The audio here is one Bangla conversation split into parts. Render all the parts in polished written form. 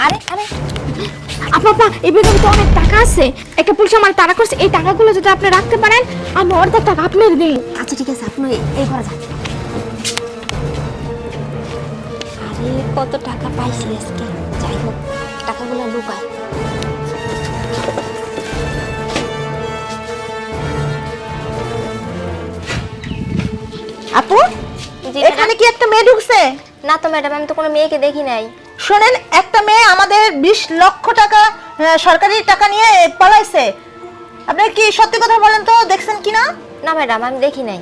আরে আরে আপা এই ব্যাগে তো অনেক টাকা আছে। একটা পুলিশ আমার তাড়া করছে, এই টাকাগুলো যদি আপনি রাখতে পারেন আমি অর্ধেক টাকা আপনার দিই। আচ্ছা ঠিক আছে, আপনি এই ঘরে যান। আরে কত টাকা পাইছি আজকে, যাই হোক টাকাগুলো লুকায়। আপু, জি এখানে কি একটা মেয়ে ঢুকছে? না তো ম্যাডাম, আমি তো কোনো মেয়েকে দেখি নাই। শোনেন, একটা মেয়ে আমাদের 20 লক্ষ টাকা সরকারি টাকা নিয়ে পালাইছে। আপনি কি সত্যি কথা বলেন তো, দেখছেন কিনা? না ম্যাডাম, আমি দেখি নাই।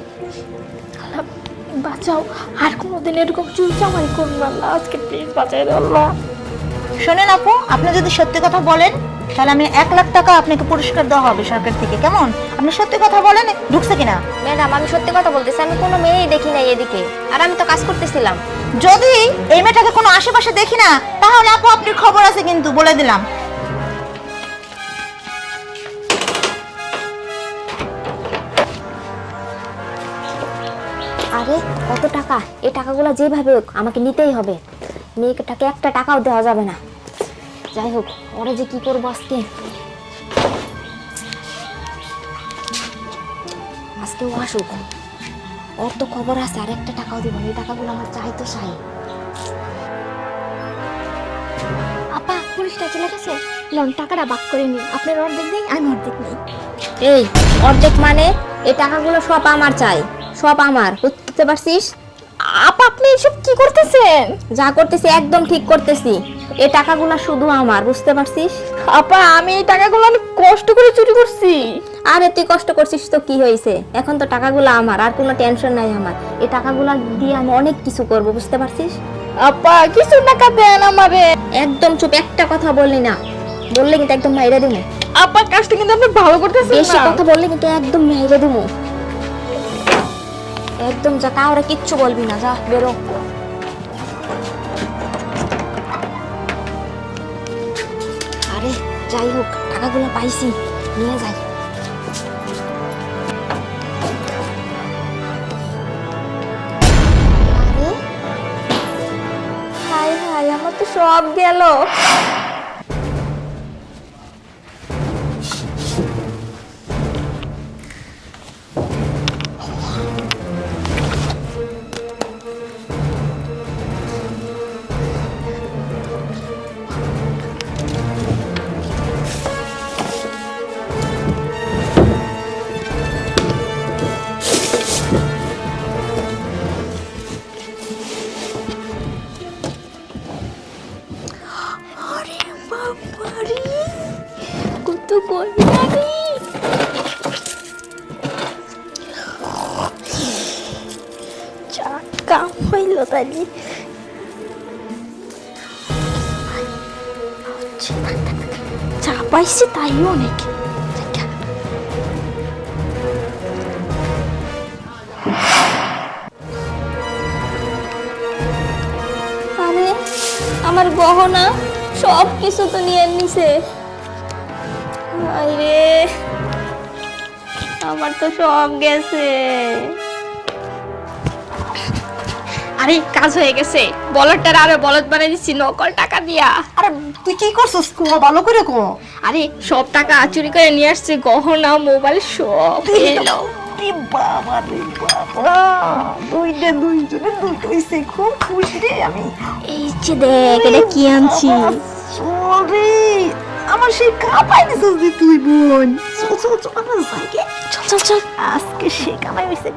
বাঁচাও, আর কোনোদিন এরকম চুল চামারি করবেন না, আজকে প্লিজ বাঁচাই দাও আল্লাহ। শোনেন আপু, আপনি যদি সত্যি কথা বলেন তাহলে আমি 1 লাখ টাকা আপনাকে পুরস্কার দেওয়া হবে সরকার থেকে, কেমন? আপনি সত্যি কথা বলেন, ঢুকছে কিনা? ম্যাডাম আমি সত্যি কথা বলতেছি, আমি কোনো মেয়েই দেখি নাই এদিকে, আর আমি তো কাজ করতেছিলাম। যদি এই মেয়েটাকে কোনো আশেপাশে দেখি না, তাহলে আপু আপনার খবর আছে কিন্তু, বলে দিলাম। আরে কত টাকা, এই টাকাগুলো যেভাবে হোক আমাকে নিতেই হবে। মেয়েটাকে একটা টাকাও দেওয়া যাবে না। যাই হোক, ওরা যে কি করবো আজকে। আজকে ও আসুক, ওর তো খবর আছে, আর একটা টাকাও দিব না। এই টাকাগুলো আমার চাই তো চাই। আপা পুলিশটা চলে গেছে, লন টাকাটা ভাগ করে নিন, আপনার অর্ধেক দিন আমি অর্ধেক নেই। এই অর্ধেক মানে, এই টাকাগুলো সব আমার চাই, সব আমার, বুঝতে পারছিস? আপা আপনি এসব কি করতেছেন? যা করতেছি একদম ঠিক করতেছি। এই টাকাগুলো শুধু আমার, বুঝতে পারছিস? আপা আমি এই টাকাগুলো অনেক কষ্ট করে চুরি করছি। আরে তুই কষ্ট করছিস তো কি হয়েছে, এখন তো টাকাগুলো আমার, আর কোনো টেনশন নাই আমার। এই টাকাগুলো দিয়ে আমি অনেক কিছু করব, বুঝতে পারছিস? আপা কিছু টাকা দেন আমারে। একদম চুপ, একটা কথা বললি না, বললে কিন্তু একদম মাইরা দিমু। আপা কাজটা কিন্তু আপনি ভালো করতেছেন বেশি না। কথা বললে কিন্তু একদম মাইরা দিমু। একদম যা, কাউরে কিচ্ছু বলবি না, যা বেরো। আরে যাই হোক, টাকাগুলো পাইছি, নিয়ে যাই। আরে হাই হাই, আমার তো সব গেল। আরে বাবারে কত গয়নারি। যা কাম হইল তাইলে। যা পাইছি তাই অনেক। আরে আমার গহনা সব কিছু তো নিয়ে নিছে। আরে আমার তো সব গেছে। আরে কাজ হয়ে গেছে, বলদটার আরো বলদ বানিয়ে দিচ্ছি নকল টাকা দিয়া। আরে তুই কি করছিস? ভালো করে কো। আরে সব টাকা চুরি করে নিয়ে আসছে, গহনা মোবাইল সব এলো। বাবা রে বাবা, দুইজনে দুইটাইছে, খুব খুশি রে আমি। এই যে দেখ এটা কি আনছি। সরি, আমার সেই কামাই দিছিস তুই বোন। চল চল চল, আমরা যাই গে। চল চল চল। আজকে সে কামাই হইছে।